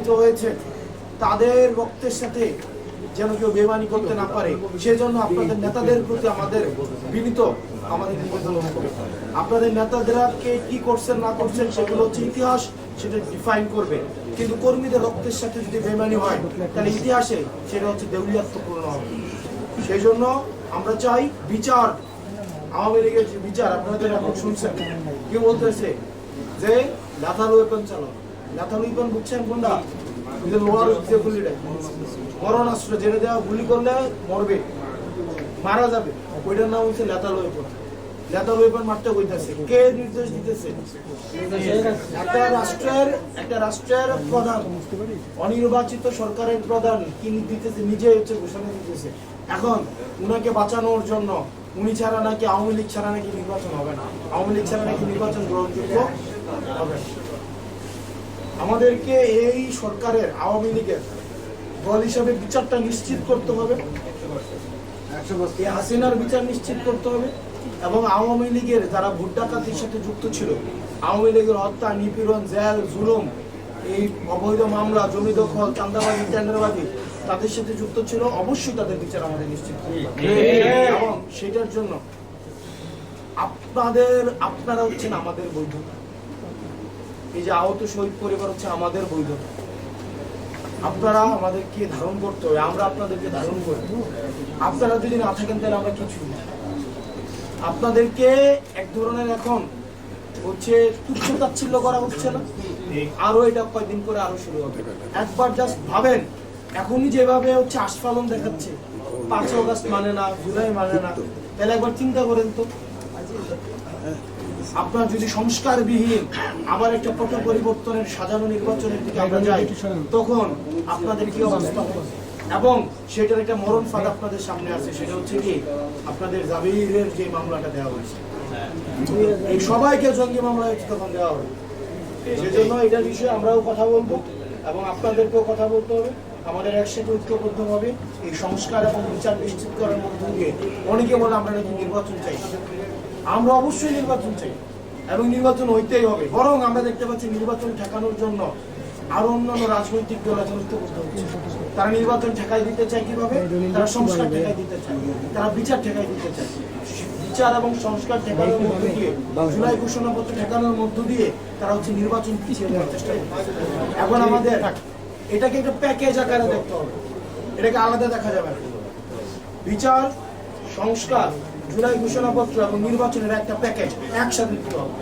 নির্বাচিত হয়েছে তাদের রক্তের সাথে যেন কেউ বেমানি করতে না পারে, সেজন্য আপনাদের নেতাদের প্রতি আমাদের বিনীত আমাদের নিবেদন হবে। আপনাদের নেতাদেরা কে কি করছেন না করছেন সেগুলো হচ্ছে ইতিহাস, সেটা ডিফাইন করবে। কিন্তু কর্মীদের রক্তের সাথে যদি বেমানি হয় তাহলে ইতিহাসে সেটা হচ্ছে দেউলিয়াত্বপূর্ণ হবে। সেই জন্য আমরা চাই বিচার, আওয়ামী লীগের যে বিচার আপনারা যারা এখন শুনছেন, কি বলতেছে যে লাথাল ওয়েপন চালানো। লাথাল ওয়েপন বুঝছেন কোনটা? লোহার যে গুলিটা, মরণাস্ত্র, যেটা দেওয়া গুলি করলে মরবে, মারা যাবে, ওইটার নাম হচ্ছে লেথাল ওয়েপন। লেথাল ওয়েপন মারতে কইতাছে কে? নির্দেশ দিতেছে একটা রাষ্ট্রের প্রধান, অনির্বাচিত সরকারের প্রধান কি দিতেছে? নিজে হচ্ছে ঘোষণা দিতেছে। এখন উনাকে বাঁচানোর জন্য উনি ছাড়া নাকি, আওয়ামী লীগ ছাড়া নাকি নির্বাচন হবে না, আওয়ামী লীগ ছাড়া নাকি নির্বাচন গ্রহণযোগ্য হবে না। আমাদেরকে এই সরকারের, আওয়ামী লীগের দল হিসাবে বিচারটা নিশ্চিত করতে হবে, হাসিনার বিচার নিশ্চিত করতে হবে। এবং আওয়ামী লীগের যারা ভোট ডাকাতির সাথে যুক্ত ছিল, আওয়ামী লীগের হত্যা, নিপীড়ন, জেল, জুলুম, এই অবৈধ মামলা, জমি দখল, চাঁদাবাজি, টেন্ডারবাজি তাদের সাথে যুক্ত ছিল, অবশ্যই তাদের বিচার আমাদের নিশ্চিত করতে হবে। এবং সেটার জন্য আপনারা হচ্ছেন আমাদের বৈধতা। এই যে আহত শহীদ পরিবার হচ্ছে আমাদের বৈধতা। আপনারা আমাদেরকে ধারণ করতে হবে, আমরা আপনাদেরকে ধারণ করি। আপনারা যদি না থাকেন তাহলে আমরা কিছুই না। আপনাদেরকে এক ধরনের এখন হচ্ছে তুচ্ছ তাচ্ছিল্য করা হচ্ছে না, আরো এটা কয়েকদিন করে আরো শুরু হবে। একবার জাস্ট ভাবেন, এখনই যেভাবে হচ্ছে আস্ফালন দেখাচ্ছে, 5 আগস্ট মানে না, জুলাই মানে না, তাহলে একবার চিন্তা করেন তো, আপনার যদি সংস্কারবিহীন আবার একটা পট পরিবর্তনের সাজানো নির্বাচনের দিকে আমরা যাই, তখন আপনাদের কি অবস্থা হবে? এবং সেটার একটা মরণ ফাঁদ আপনাদের সামনে আছে, সেটা হচ্ছে কি আপনাদের জাবিরের যে মামলাটা দেওয়া হয়েছে, এই সবাইকে জঙ্গি মামলা তখন দেওয়া হবে। সেজন্য এটার বিষয়ে আমরাও কথা বলবো এবং আপনাদেরকেও কথা বলতে হবে। আমাদের একসাথে ঐক্যবদ্ধভাবে এই সংস্কার এবং বিচার নিশ্চিত করার মধ্য দিয়ে, অনেকে বলে আমরা নাকি নির্বাচন চাই, আমরা অবশ্যই নির্বাচন চাই এবং নির্বাচন হইতেই হবে। বরং আমরা দেখতে পাচ্ছি নির্বাচন ঠেকানোর জন্য আরো অন্যান্য রাজনৈতিক দল ঐক্যবদ্ধ হচ্ছে। তারা নির্বাচন ঠেকাই দিতে চায় কিভাবে? তারা সংস্কার ঠেকাই দিতে চায়, তারা বিচার ঠেকাই দিতে চায়। বিচার এবং সংস্কার ঠেকানোর মধ্য দিয়ে, জুলাই ঘোষণাপত্র ঠেকানোর মধ্য দিয়ে তারা হচ্ছে নির্বাচন পিছিয়ে দেওয়ার চেষ্টা করছে। এখন আমাদের এটাকে একটা প্যাকেজ আকারে দেখতে হবে, এটাকে আলাদা দেখা যাবে না। বিচার, সংস্কার, জুলাই ঘোষণাপত্র এবং নির্বাচনের একটা প্যাকেজ একসাথে দিতে হবে।